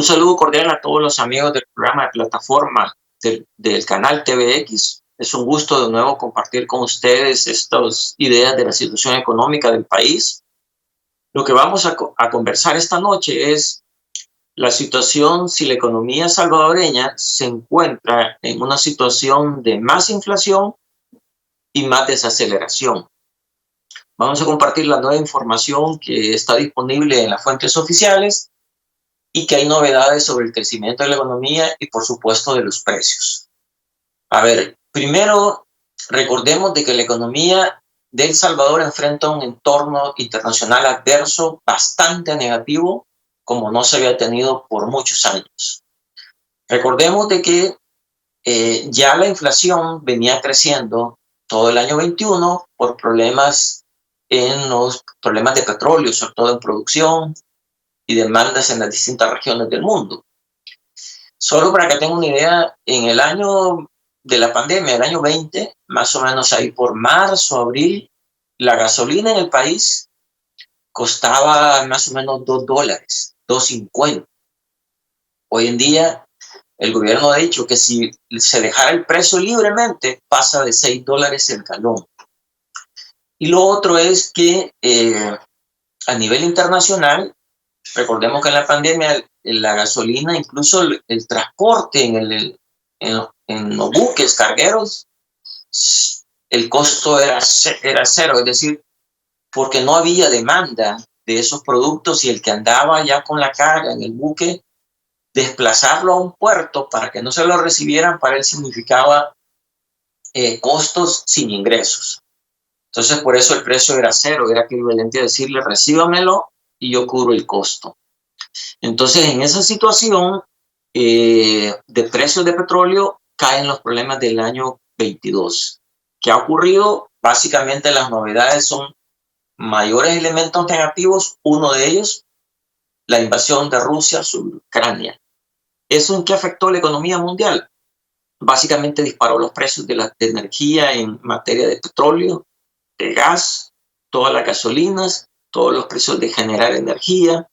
Un saludo cordial a todos los amigos del programa de plataforma del canal TVX. Es un gusto de nuevo compartir con ustedes estas ideas de la situación económica del país. Lo que vamos a conversar esta noche es la situación si la economía salvadoreña se encuentra en una situación de más inflación y más desaceleración. Vamos a compartir la nueva información que está disponible en las fuentes oficiales y que hay novedades sobre el crecimiento de la economía y, por supuesto, de los precios. A ver, primero, recordemos de que la economía de El Salvador enfrenta un entorno internacional adverso bastante negativo, como no se había tenido por muchos años. Recordemos de que ya la inflación venía creciendo todo el año 21 por problemas de petróleo, sobre todo en producción y demandas en las distintas regiones del mundo. Solo para que tengan una idea, en el año de la pandemia, el año 20, más o menos ahí por marzo, abril, la gasolina en el país costaba más o menos $2, $2.50. Hoy en día, el gobierno ha dicho que si se dejara el precio libremente, pasa de $6 el galón. Y lo otro es que a nivel internacional, recordemos que en la pandemia la gasolina, incluso el transporte en los buques cargueros, el costo era cero, es decir, porque no había demanda de esos productos y el que andaba ya con la carga en el buque, desplazarlo a un puerto para que no se lo recibieran, para él significaba costos sin ingresos. Entonces, por eso el precio era cero, era equivalente a decirle, recíbamelo y yo cubro el costo. Entonces, en esa situación de precios de petróleo, caen los problemas del año 22. ¿Qué ha ocurrido? Básicamente las novedades son mayores elementos negativos. Uno de ellos, la invasión de Rusia sobre Ucrania. ¿Eso en qué afectó la economía mundial? Básicamente disparó los precios de energía en materia de petróleo, de gas, todas las gasolinas, todos los precios de generar energía,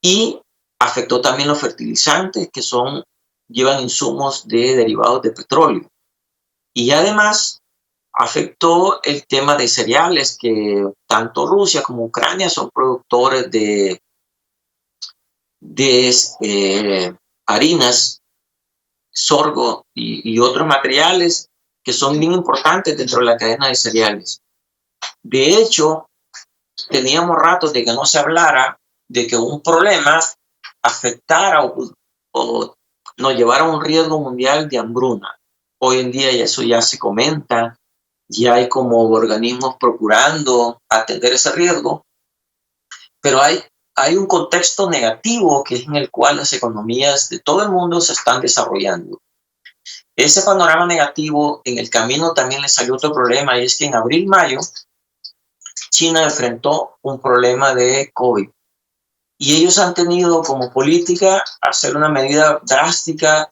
y afectó también los fertilizantes que llevan insumos de derivados de petróleo. Y además afectó el tema de cereales, que tanto Rusia como Ucrania son productores de harinas, sorgo y otros materiales que son bien importantes dentro de la cadena de cereales. De hecho, teníamos ratos de que no se hablara de que un problema afectara o nos llevara a un riesgo mundial de hambruna. Hoy en día eso ya se comenta, ya hay como organismos procurando atender ese riesgo, pero hay un contexto negativo que es en el cual las economías de todo el mundo se están desarrollando. Ese panorama negativo, en el camino también le salió otro problema, y es que en abril-mayo China enfrentó un problema de COVID. Y ellos han tenido como política hacer una medida drástica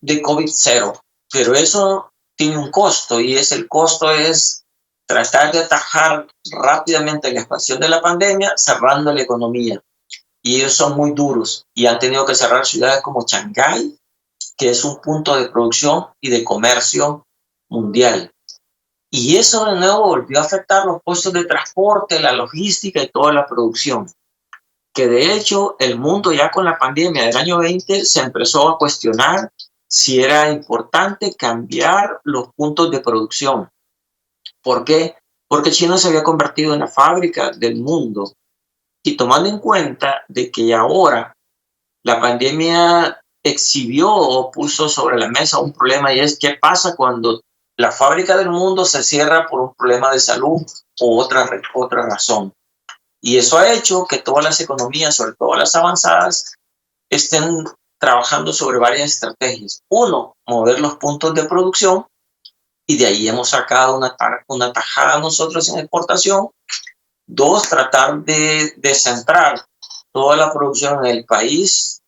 de COVID-0. Pero eso tiene un costo, y el costo es tratar de atajar rápidamente la expansión de la pandemia cerrando la economía. Y ellos son muy duros y han tenido que cerrar ciudades como Shanghái, que es un punto de producción y de comercio mundial. Y eso de nuevo volvió a afectar los costos de transporte, la logística y toda la producción. Que de hecho el mundo ya con la pandemia del año 20 se empezó a cuestionar si era importante cambiar los puntos de producción. ¿Por qué? Porque China se había convertido en la fábrica del mundo. Y tomando en cuenta de que ahora la pandemia exhibió o puso sobre la mesa un problema, y es qué pasa cuando la fábrica del mundo se cierra por un problema de salud o otra razón. Y eso ha hecho que todas las economías, sobre todo las avanzadas, estén trabajando sobre varias estrategias. Uno, mover los puntos de producción, y de ahí hemos sacado una tajada nosotros en exportación. Dos, tratar de centrar toda la producción en el país,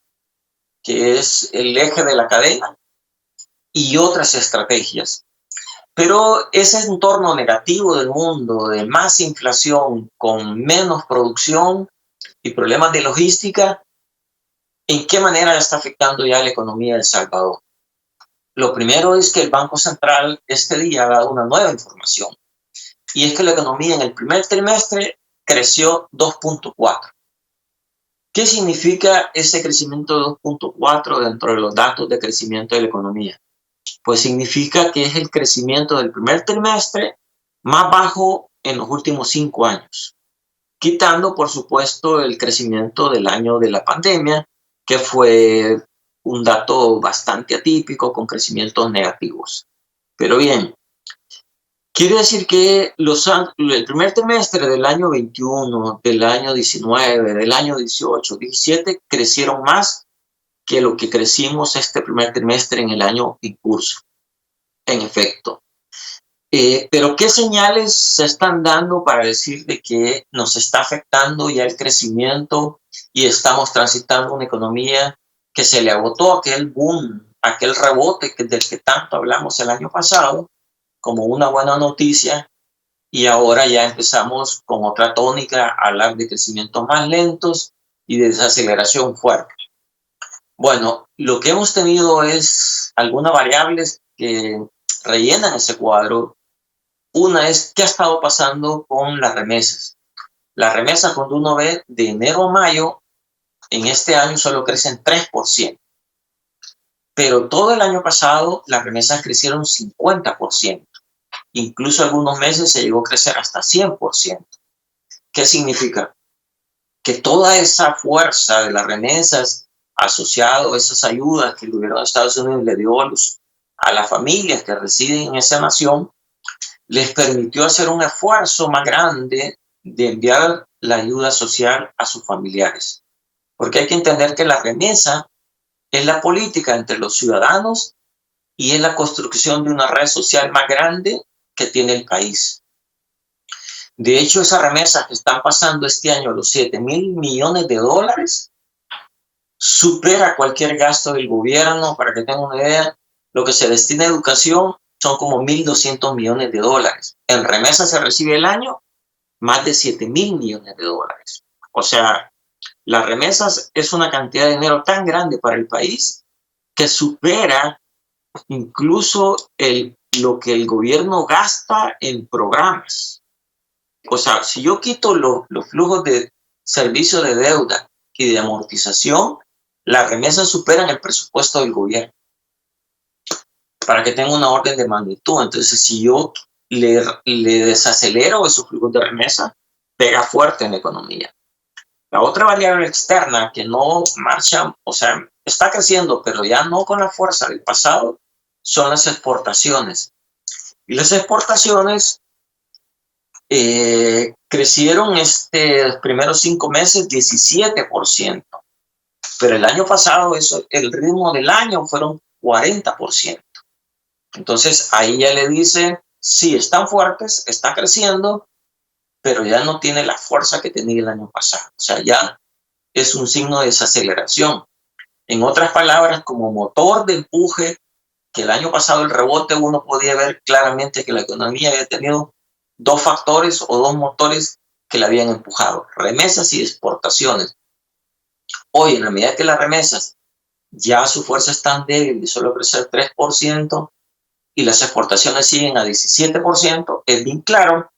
que es el eje de la cadena, y otras estrategias. Pero ese entorno negativo del mundo, de más inflación, con menos producción y problemas de logística, ¿En qué manera está afectando ya la economía de El Salvador? Lo primero es que el Banco Central este día ha dado una nueva información, y es que la economía en el primer trimestre creció 2.4. ¿Qué significa ese crecimiento de 2.4 dentro de los datos de crecimiento de la economía? Pues significa que es el crecimiento del primer trimestre más bajo en los últimos 5 años, quitando, por supuesto, el crecimiento del año de la pandemia, que fue un dato bastante atípico con crecimientos negativos. Pero bien, quiere decir que el primer trimestre del año 21, del año 19, del año 18, 17 crecieron más que lo que crecimos este primer trimestre en el año en curso, en efecto. Pero ¿qué señales se están dando para decir de que nos está afectando ya el crecimiento y estamos transitando una economía que se le agotó aquel boom, aquel rebote del que tanto hablamos el año pasado, como una buena noticia, y ahora ya empezamos con otra tónica a hablar de crecimientos más lentos y de desaceleración fuerte? Bueno, lo que hemos tenido es algunas variables que rellenan ese cuadro. Una es qué ha estado pasando con las remesas. Las remesas, cuando uno ve de enero a mayo, en este año solo crecen 3%. Pero todo el año pasado las remesas crecieron 50%. Incluso algunos meses se llegó a crecer hasta 100%. ¿Qué significa? Que toda esa fuerza de las remesas asociado a esas ayudas que el gobierno de Estados Unidos le dio a las familias que residen en esa nación, les permitió hacer un esfuerzo más grande de enviar la ayuda social a sus familiares. Porque hay que entender que la remesa es la política entre los ciudadanos y es la construcción de una red social más grande que tiene el país. De hecho, esas remesas que están pasando este año, los 7,000 millones de dólares, supera cualquier gasto del gobierno. Para que tengan una idea, lo que se destina a educación son como 1.200 millones de dólares. En remesas se recibe el año más de 7,000 millones de dólares. O sea, las remesas es una cantidad de dinero tan grande para el país que supera incluso lo que el gobierno gasta en programas. O sea, si yo quito los flujos de servicio de deuda y de amortización, las remesas superan el presupuesto del gobierno. Para que tenga una orden de magnitud. Entonces, si yo le desacelero esos flujos de remesa, pega fuerte en la economía. La otra variable externa que no marcha, o sea, está creciendo, pero ya no con la fuerza del pasado, son las exportaciones. Y las exportaciones crecieron los primeros 5 meses 17%. Pero el año pasado el ritmo del año fueron 40%. Entonces ahí ya le dice, sí, están fuertes, está creciendo, pero ya no tiene la fuerza que tenía el año pasado. O sea, ya es un signo de desaceleración. En otras palabras, como motor de empuje, que el año pasado el rebote uno podía ver claramente que la economía había tenido 2 factores o 2 motores que la habían empujado, remesas y exportaciones. Hoy, en la medida que las remesas ya su fuerza es tan débil de solo crecer 3% y las exportaciones siguen a 17%, es bien claro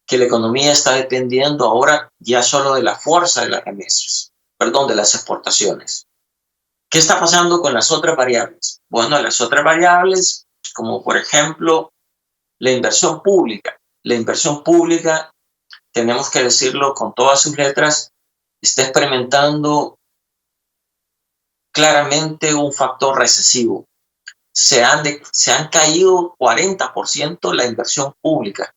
que la economía está dependiendo ahora ya solo de la fuerza de las remesas, de las exportaciones. ¿Qué está pasando con las otras variables? Bueno, las otras variables, como por ejemplo la inversión pública. La inversión pública, tenemos que decirlo con todas sus letras, está experimentando claramente un factor recesivo. Se han caído 40% la inversión pública.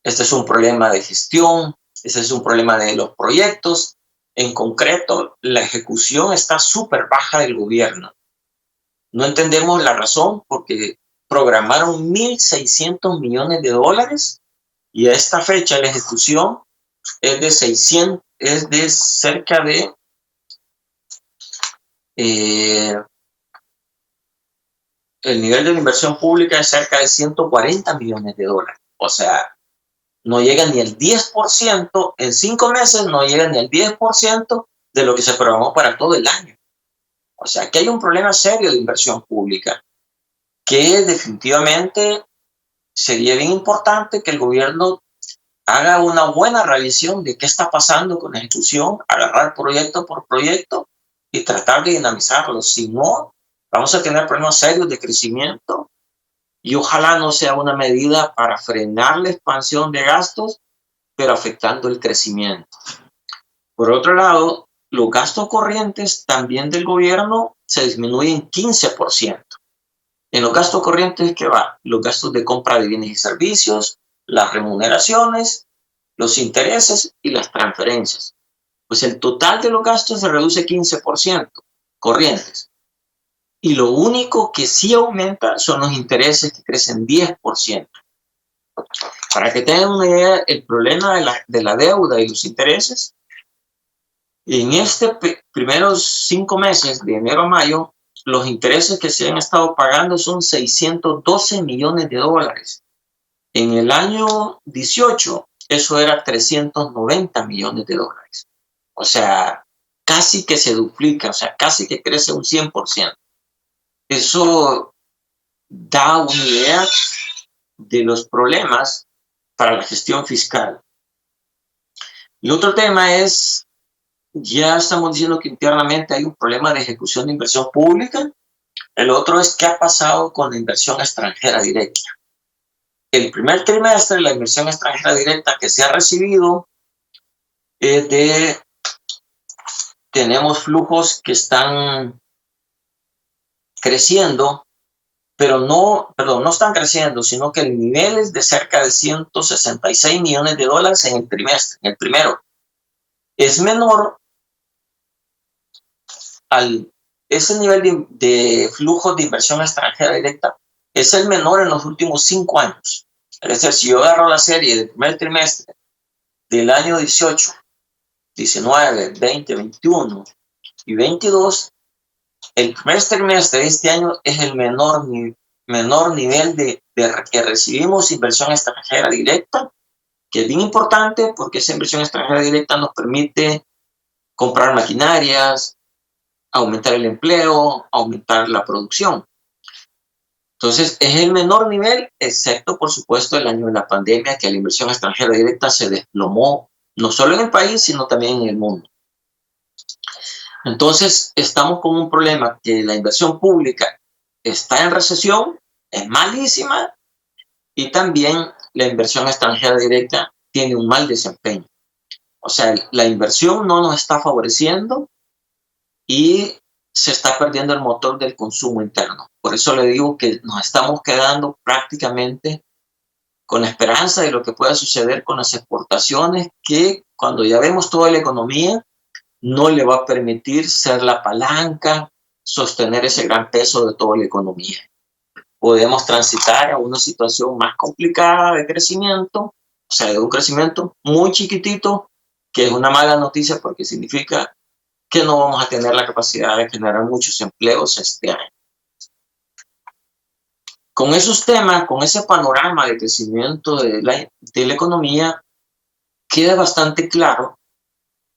Este es un problema de gestión, este es un problema de los proyectos. En concreto, la ejecución está súper baja del gobierno. No entendemos la razón porque programaron 1.600 millones de dólares y a esta fecha la ejecución es de cerca de el nivel de la inversión pública es cerca de 140 millones de dólares. O sea, no llega ni el 10%, en 5 meses no llega ni el 10% de lo que se programó para todo el año. O sea, que hay un problema serio de inversión pública que definitivamente sería bien importante que el gobierno haga una buena revisión de qué está pasando con la ejecución, agarrar proyecto por proyecto y tratar de dinamizarlo. Si no, vamos a tener problemas serios de crecimiento y ojalá no sea una medida para frenar la expansión de gastos, pero afectando el crecimiento. Por otro lado, los gastos corrientes también del gobierno se disminuyen 15%. En los gastos corrientes, ¿qué va? Los gastos de compra de bienes y servicios, las remuneraciones, los intereses y las transferencias. Pues el total de los gastos se reduce 15% corrientes. Y lo único que sí aumenta son los intereses, que crecen 10%. Para que tengan una idea, el problema de la deuda y los intereses, en primeros 5 meses, de enero a mayo, los intereses que se han estado pagando son 612 millones de dólares. En el año 18, eso era 390 millones de dólares. O sea, casi que se duplica, o sea, casi que crece un 100%. Eso da una idea de los problemas para la gestión fiscal. El otro tema es, ya estamos diciendo que internamente hay un problema de ejecución de inversión pública. El otro es qué ha pasado con la inversión extranjera directa. El primer trimestre, la inversión extranjera directa que se ha recibido es tenemos flujos que están creciendo, pero no están creciendo, sino que el nivel es de cerca de 166 millones de dólares en el trimestre, en el primero. Es menor ese nivel de flujos de inversión extranjera directa, es el menor en los últimos 5 años. Es decir, si yo agarro la serie del primer trimestre del año 18, 19, 20, 21 y 22, el primer trimestre de este año es el menor nivel de que recibimos inversión extranjera directa, que es bien importante porque esa inversión extranjera directa nos permite comprar maquinarias, aumentar el empleo, aumentar la producción. Entonces, es el menor nivel, excepto, por supuesto, el año de la pandemia, que la inversión extranjera directa se desplomó, no solo en el país, sino también en el mundo. Entonces, estamos con un problema que la inversión pública está en recesión, es malísima, y también la inversión extranjera directa tiene un mal desempeño. O sea, la inversión no nos está favoreciendo y se está perdiendo el motor del consumo interno. Por eso le digo que nos estamos quedando prácticamente con la esperanza de lo que pueda suceder con las exportaciones, que cuando ya vemos toda la economía, no le va a permitir ser la palanca, sostener ese gran peso de toda la economía. Podemos transitar a una situación más complicada de crecimiento, o sea, de un crecimiento muy chiquitito, que es una mala noticia porque significa que no vamos a tener la capacidad de generar muchos empleos este año. Con esos temas, con ese panorama de crecimiento de la economía, queda bastante claro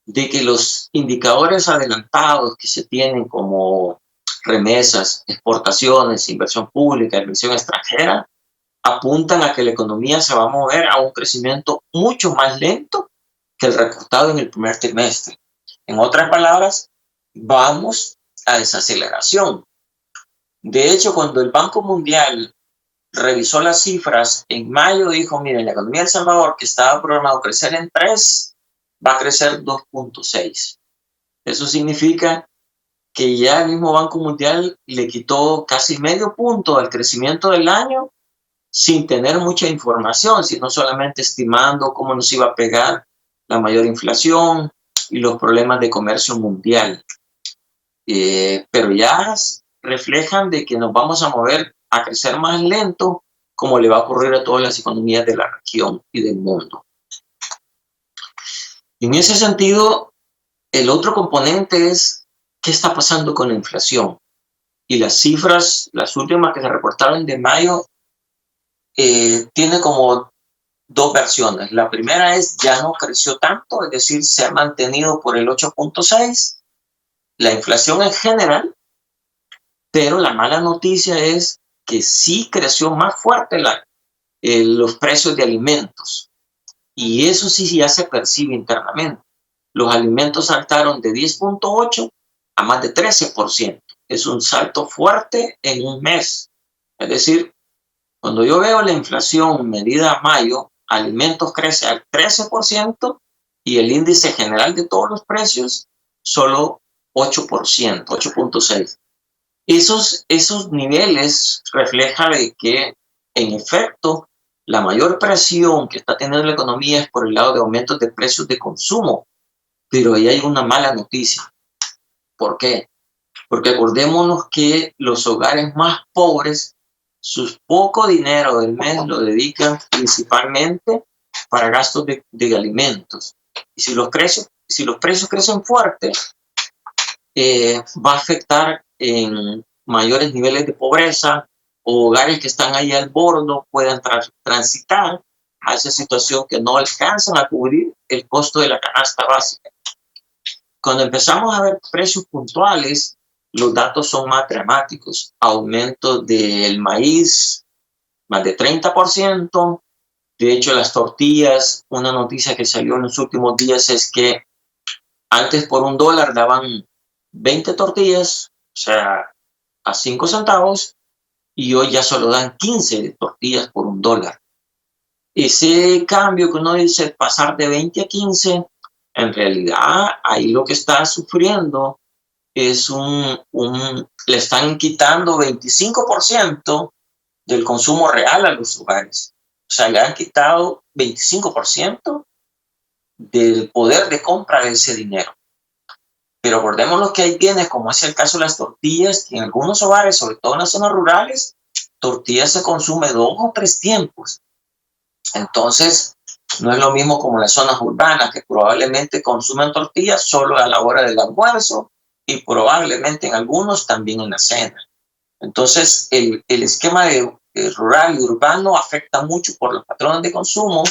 de que los indicadores adelantados que se tienen como remesas, exportaciones, inversión pública, inversión extranjera, apuntan a que la economía se va a mover a un crecimiento mucho más lento que el reportado en el primer trimestre. En otras palabras, vamos a desaceleración. De hecho, cuando el Banco Mundial revisó las cifras en mayo, dijo, miren, la economía de El Salvador, que estaba programado crecer en 3, va a crecer 2.6. Eso significa que ya el mismo Banco Mundial le quitó casi medio punto al crecimiento del año sin tener mucha información, sino solamente estimando cómo nos iba a pegar la mayor inflación y los problemas de comercio mundial. Pero ya reflejan de que nos vamos a mover a crecer más lento, como le va a ocurrir a todas las economías de la región y del mundo. En ese sentido, el otro componente es qué está pasando con la inflación. Y las cifras, las últimas que se reportaron de mayo, tiene como 2 versiones. La primera es ya no creció tanto, es decir, se ha mantenido por el 8.6. La inflación en general Pero la mala noticia es que sí creció más fuerte los precios de alimentos. Y eso sí ya se percibe internamente. Los alimentos saltaron de 10.8 a más de 13%. Es un salto fuerte en un mes. Es decir, cuando yo veo la inflación medida a mayo, alimentos crece al 13% y el índice general de todos los precios solo 8%, 8.6%. Esos niveles reflejan de que, en efecto, la mayor presión que está teniendo la economía es por el lado de aumentos de precios de consumo. Pero ahí hay una mala noticia. ¿Por qué? Porque acordémonos que los hogares más pobres, su poco dinero del mes lo dedican principalmente para gastos de alimentos. Y si los precios crecen fuerte, va a afectar en mayores niveles de pobreza, o hogares que están ahí al borde puedan transitar a esa situación que no alcanzan a cubrir el costo de la canasta básica. Cuando empezamos a ver precios puntuales, los datos son más dramáticos. Aumento del maíz, más de 30%. De hecho, las tortillas, una noticia que salió en los últimos días es que antes por $1 daban 20 tortillas, o sea, a 5 centavos, y hoy ya solo dan 15 tortillas por $1. Ese cambio que uno dice pasar de 20 a 15, en realidad ahí lo que está sufriendo es le están quitando 25% del consumo real a los hogares. O sea, le han quitado 25% del poder de compra de ese dinero. Pero acordémonos que hay bienes, como es el caso de las tortillas, que en algunos hogares, sobre todo en las zonas rurales, tortillas se consume 2 o 3 tiempos. Entonces, no es lo mismo como las zonas urbanas, que probablemente consumen tortillas solo a la hora del almuerzo y probablemente en algunos también en la cena. Entonces, el esquema de rural y urbano afecta mucho por los patrones de consumo.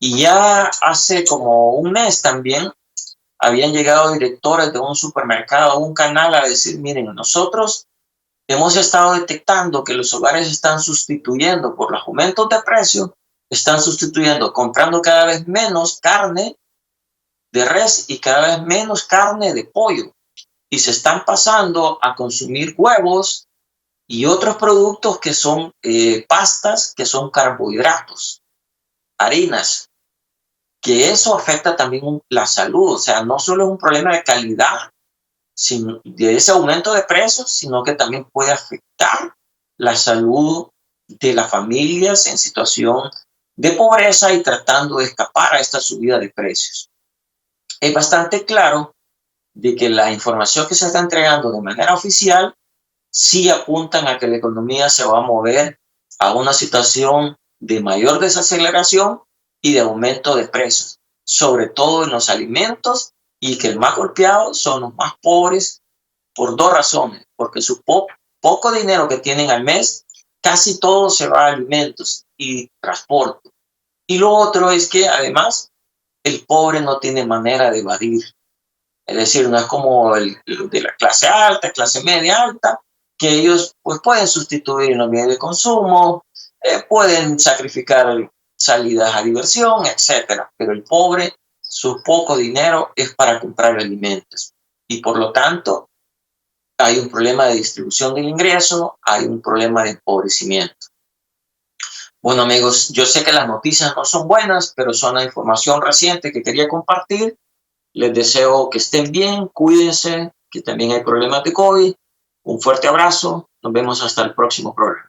Y ya hace como un mes también habían llegado directores de un supermercado a un canal a decir, miren, nosotros hemos estado detectando que los hogares están sustituyendo por los aumentos de precio, están sustituyendo, comprando cada vez menos carne de res y cada vez menos carne de pollo. Y se están pasando a consumir huevos y otros productos que son pastas, que son carbohidratos, harinas, que eso afecta también la salud. O sea, no solo es un problema de calidad de ese aumento de precios, sino que también puede afectar la salud de las familias en situación de pobreza y tratando de escapar a esta subida de precios. Es bastante claro de que la información que se está entregando de manera oficial sí apuntan a que la economía se va a mover a una situación de mayor desaceleración y de aumento de precios, sobre todo en los alimentos, y que el más golpeado son los más pobres por 2 razones, porque su poco dinero que tienen al mes, casi todo se va a alimentos y transporte. Y lo otro es que además el pobre no tiene manera de evadir. Es decir, no es como el de la clase alta, clase media alta, que ellos pues pueden sustituir en los bienes de consumo, pueden sacrificar salidas a diversión, etcétera. Pero el pobre, su poco dinero es para comprar alimentos. Y por lo tanto, hay un problema de distribución del ingreso, hay un problema de empobrecimiento. Bueno, amigos, yo sé que las noticias no son buenas, pero son la información reciente que quería compartir. Les deseo que estén bien, cuídense, que también hay problemas de COVID. Un fuerte abrazo, nos vemos hasta el próximo programa.